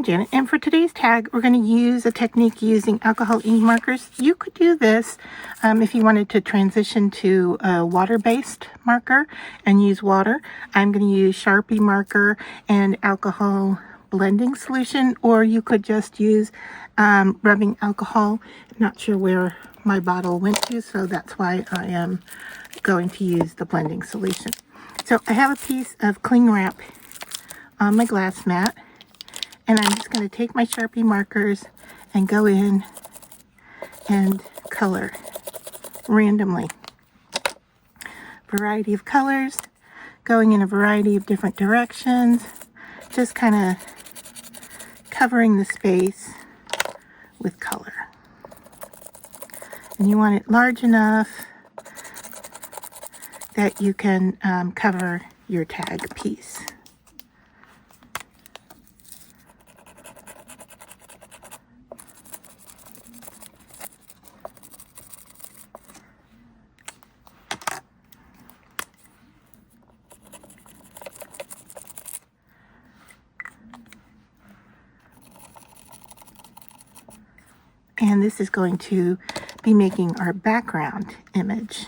I'm Janet, and for today's tag, we're going to use a technique using alcohol ink markers. You could do this if you wanted to transition to a water-based marker and use water. I'm going to use Sharpie marker and alcohol blending solution, or you could just use rubbing alcohol. Not sure where my bottle went to, so that's why I am going to use the blending solution. So I have a piece of cling wrap on my glass mat, and I'm just going to take my Sharpie markers and go in and color randomly. Variety of colors, going in a variety of different directions, just kind of covering the space with color. And you want it large enough that you can cover your tag piece. And this is going to be making our background image.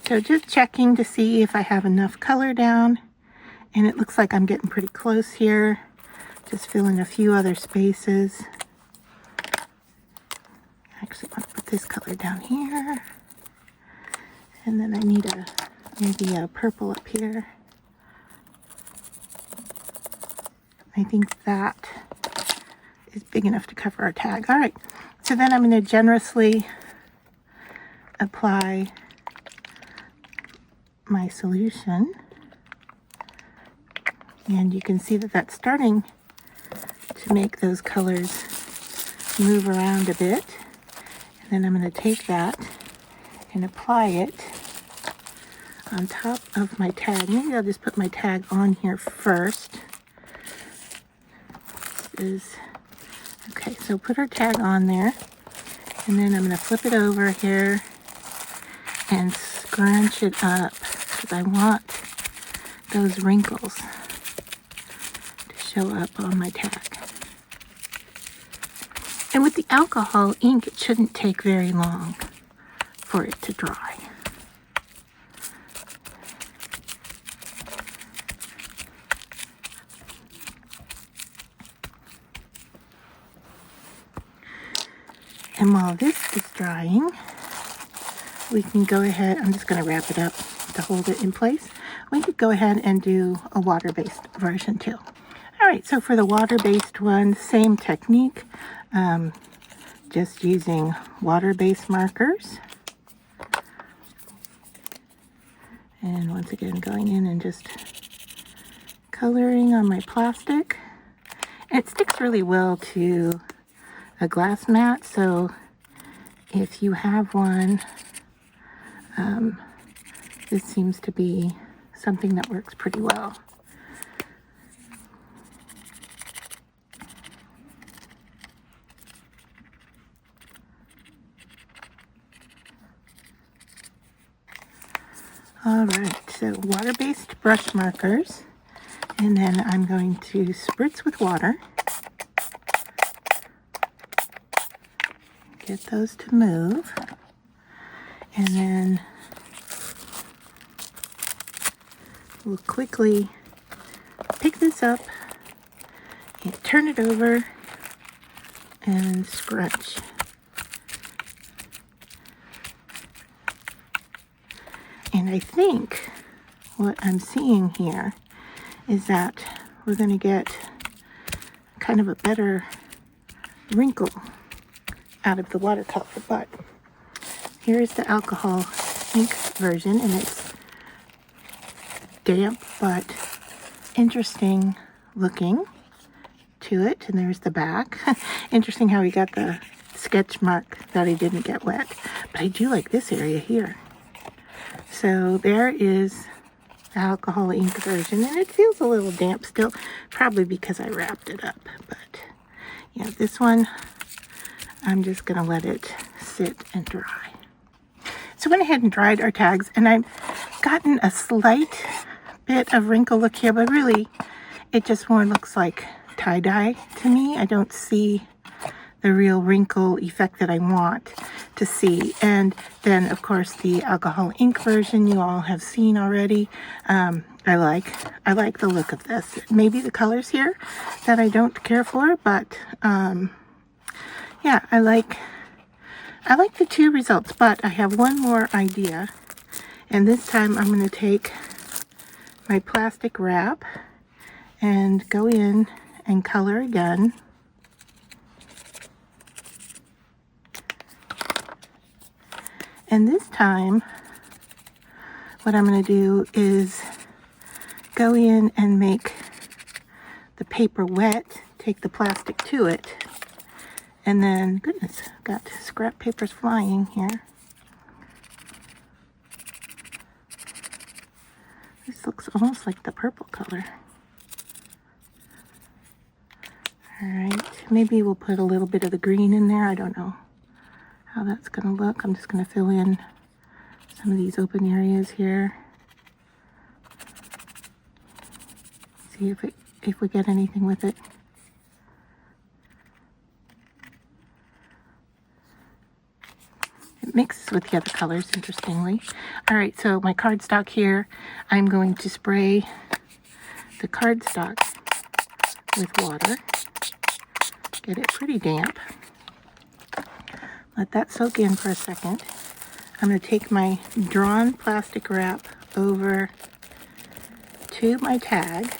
So just checking to see if I have enough color down, and it looks like I'm getting pretty close here. Just filling a few other spaces. I actually want to put this color down here, and then I need maybe a purple up here. I think that is big enough to cover our tag. All right, so then I'm going to generously apply my solution. And you can see that that's starting to make those colors move around a bit. And then I'm going to take that and apply it on top of my tag. Maybe I'll just put my tag on here first. Okay, so put our tag on there, and then I'm going to flip it over here and scrunch it up because I want those wrinkles to show up on my tag. And with the alcohol ink, it shouldn't take very long for it to dry. And while this is drying, we can go ahead, I'm just going to wrap it up to hold it in place. We could go ahead and do a water-based version too. All right, so for the water-based one, same technique, just using water-based markers. And once again, going in and just coloring on my plastic. And it sticks really well to a glass mat, so if you have one, this seems to be something that works pretty well. All right, so water-based brush markers, and then I'm going to spritz with water. Get those to move, and then we'll quickly pick this up and turn it over and scrunch. And I think what I'm seeing here is that we're going to get kind of a better wrinkle out of the watercolor. But here's the alcohol ink version, and it's damp but interesting looking to it. And there's the back. Interesting how we got the sketch mark that I didn't get wet, but I do like this area here. So there is the alcohol ink version, and it feels a little damp still, probably because I wrapped it up. But yeah, this one, I'm just going to let it sit and dry. So I went ahead and dried our tags, and I've gotten a slight bit of wrinkle look here, but really it just more looks like tie-dye to me. I don't see the real wrinkle effect that I want to see. And then, of course, the alcohol ink version you all have seen already. I like the look of this. Maybe the colors here that I don't care for, but yeah, I like the two results. But I have one more idea, and this time I'm going to take my plastic wrap and go in and color again. And this time, what I'm going to do is go in and make the paper wet, take the plastic to it, and then, goodness, got scrap papers flying here. This looks almost like the purple color. All right, maybe we'll put a little bit of the green in there. I don't know how that's going to look. I'm just going to fill in some of these open areas here. See if we get anything with it. It mixes with the other colors, interestingly. All right, so my cardstock here, I'm going to spray the cardstock with water. Get it pretty damp. Let that soak in for a second. I'm going to take my drawn plastic wrap over to my tag,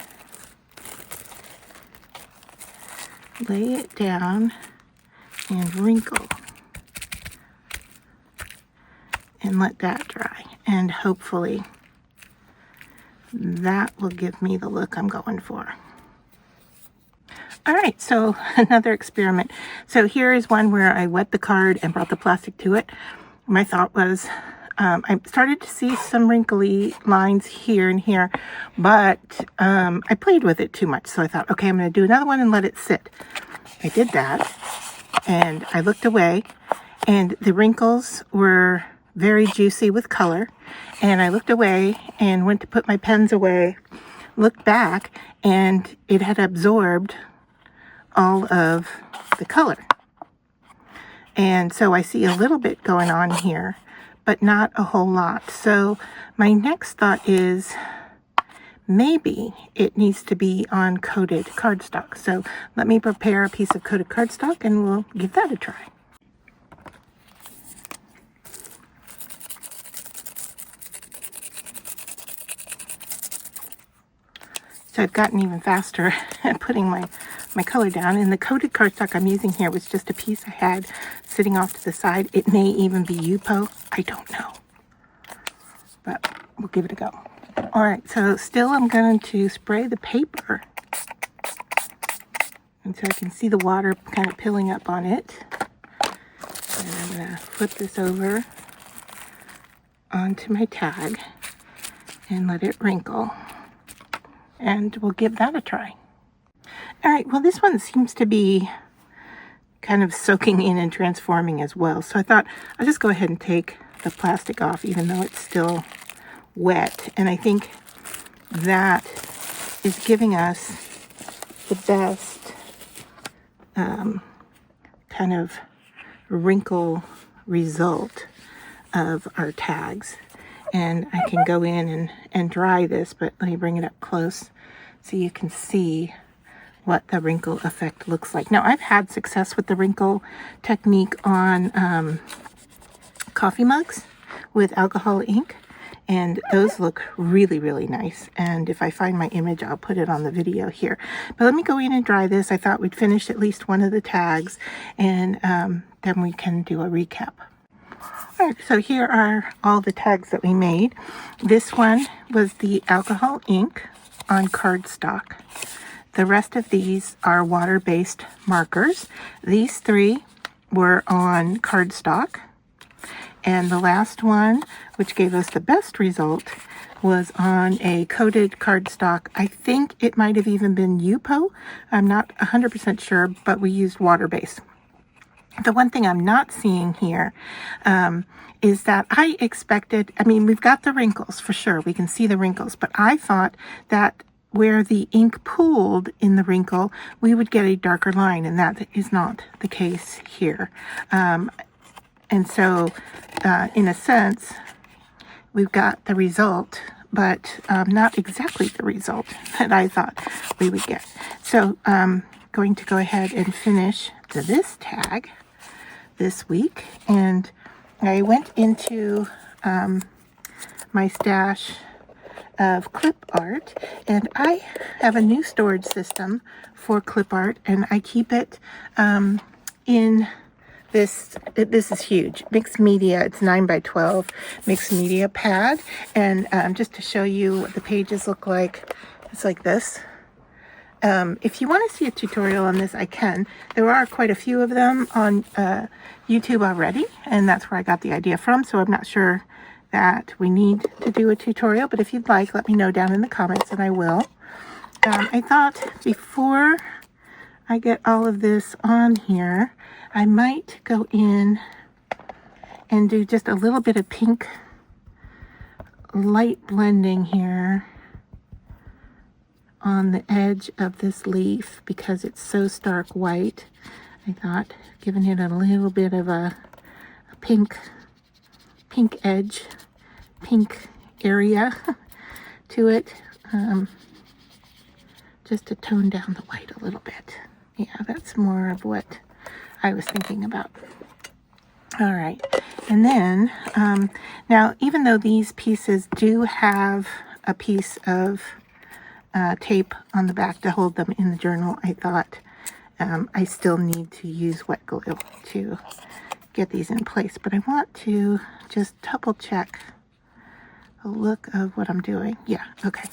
lay it down, and wrinkle. And let that dry. And hopefully that will give me the look I'm going for. All right, so another experiment. So here is one where I wet the card and brought the plastic to it. My thought was, I started to see some wrinkly lines here and here, but I played with it too much. So I thought, okay, I'm going to do another one and let it sit. I did that, and I looked away, and the wrinkles were very juicy with color. And I looked away and went to put my pens away, looked back, and it had absorbed all of the color. And so I see a little bit going on here, but not a whole lot. So my next thought is maybe it needs to be on coated cardstock. So let me prepare a piece of coated cardstock and we'll give that a try. So I've gotten even faster at putting my color down. And the coated cardstock I'm using here was just a piece I had sitting off to the side. It may even be Yupo. I don't know. But we'll give it a go. All right, so still I'm going to spray the paper. And so I can see the water kind of pilling up on it. And I'm going to flip this over onto my tag and let it wrinkle. And we'll give that a try. All right, well, this one seems to be kind of soaking in and transforming as well. So I thought I'll just go ahead and take the plastic off, even though it's still wet. And I think that is giving us the best kind of wrinkle result of our tags. And I can go in and dry this, but let me bring it up close so you can see what the wrinkle effect looks like. Now, I've had success with the wrinkle technique on coffee mugs with alcohol ink, and those look really, really nice. And if I find my image, I'll put it on the video here. But let me go in and dry this. I thought we'd finish at least one of the tags, and then we can do a recap. All right, so here are all the tags that we made. This one was the alcohol ink on cardstock. The rest of these are water-based markers. These three were on cardstock. And the last one, which gave us the best result, was on a coated cardstock. I think it might have even been Yupo. I'm not 100% sure, but we used water-based. The one thing I'm not seeing here is that I expected, I mean, we've got the wrinkles for sure. We can see the wrinkles, but I thought that where the ink pooled in the wrinkle, we would get a darker line, and that is not the case here. And so, in a sense, we've got the result, but not exactly the result that I thought we would get. So I'm going to go ahead and finish this tag this week. And I went into my stash of clip art, and I have a new storage system for clip art, and I keep it in this is huge mixed media. It's 9x12 mixed media pad, and just to show you what the pages look like, it's like this. If you want to see a tutorial on this, I can. There are quite a few of them on YouTube already, and that's where I got the idea from, so I'm not sure that we need to do a tutorial, but if you'd like, let me know down in the comments and I will. I thought before I get all of this on here, I might go in and do just a little bit of pink light blending here on the edge of this leaf because it's so stark white. I thought giving it a little bit of a pink edge, pink area to it, just to tone down the white a little bit. Yeah, that's more of what I was thinking about. All right, and then now, even though these pieces do have a piece of tape on the back to hold them in the journal, I thought I still need to use wet glue to get these in place, but I want to just double check the look of what I'm doing. Yeah, okay,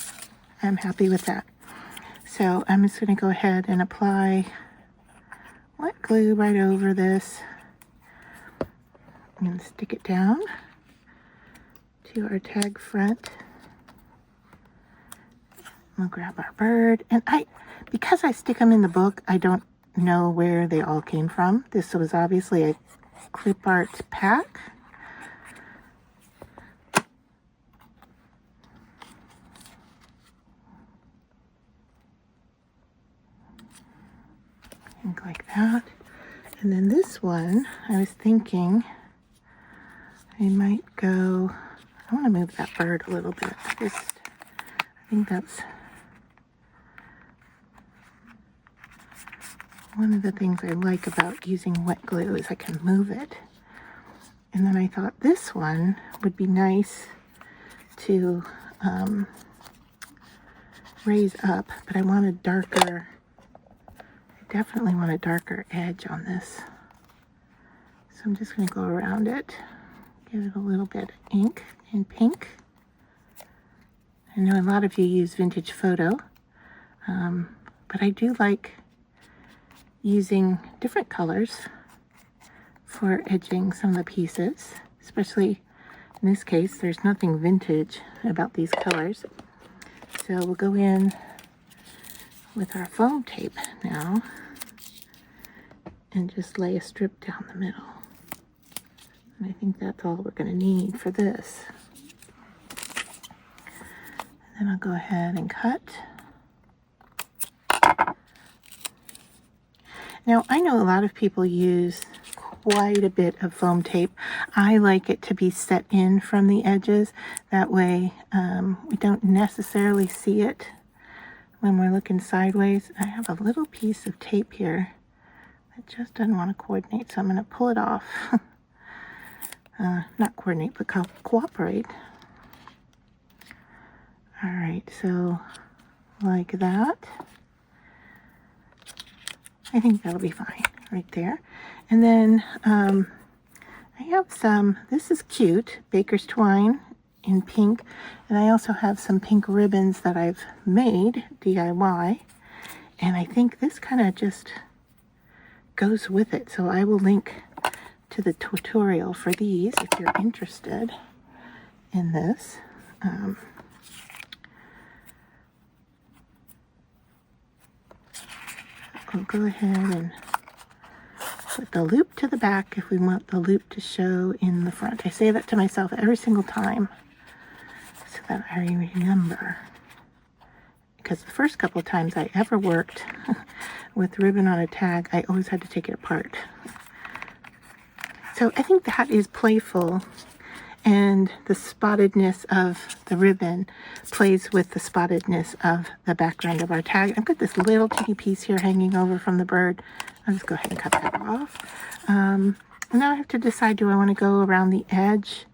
I'm happy with that. So I'm just going to go ahead and apply wet glue right over this and stick it down to our tag front. We'll grab our bird, and because I stick them in the book, I don't know where they all came from. This was obviously a clip art pack. Think like that. And then this one, I was thinking I might go, I want to move that bird a little bit. I think that's one of the things I like about using wet glue is I can move it. And then I thought this one would be nice to raise up, but I want a darker, I definitely want a darker edge on this. So I'm just going to go around it, give it a little bit of ink in pink. I know a lot of you use vintage photo, but I do like using different colors for edging some of the pieces, especially in this case, there's nothing vintage about these colors. So we'll go in with our foam tape now and just lay a strip down the middle. And I think that's all we're going to need for this. And then I'll go ahead and cut. Now, I know a lot of people use quite a bit of foam tape. I like it to be set in from the edges. That way we don't necessarily see it when we're looking sideways. I have a little piece of tape here that just doesn't want to coordinate, so I'm going to pull it off. Not coordinate, but cooperate. All right, so like that. I think that'll be fine right there. And then I have some, this is cute, baker's twine in pink. And I also have some pink ribbons that I've made, DIY. And I think this kind of just goes with it. So I will link to the tutorial for these if you're interested in this. I'll go ahead and put the loop to the back if we want the loop to show in the front. I say that to myself every single time so that I remember. Because the first couple of times I ever worked with ribbon on a tag, I always had to take it apart. So I think that is playful, and the spottedness of the ribbon plays with the spottedness of the background of our tag. I've got this little teeny piece here hanging over from the bird. I'll just go ahead and cut that off. Now I have to decide, do I want to go around the edge?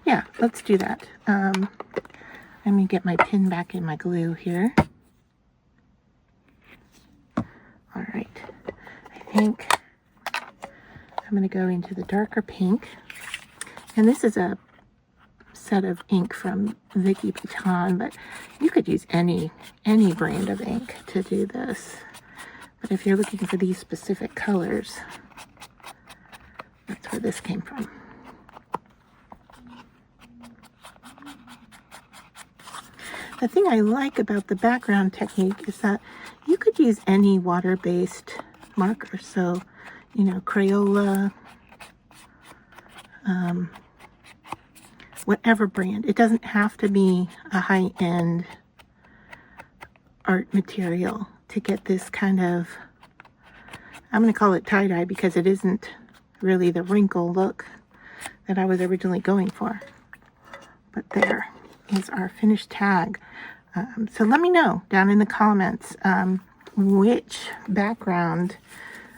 Yeah, let's do that. Let me get my pin back in my glue here. All right, I think I'm going to go into the darker pink. And this is a set of ink from Vicky Piton, but you could use any brand of ink to do this. But if you're looking for these specific colors, that's where this came from. The thing I like about the background technique is that you could use any water-based marker. So, you know, Crayola, whatever brand. It doesn't have to be a high-end art material to get this kind of, I'm going to call it tie-dye because it isn't really the wrinkle look that I was originally going for. But there is our finished tag. So let me know down in the comments which background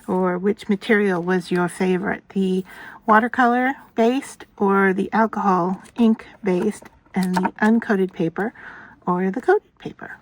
or which material was your favorite, the watercolor based or the alcohol ink based and the uncoated paper or the coated paper.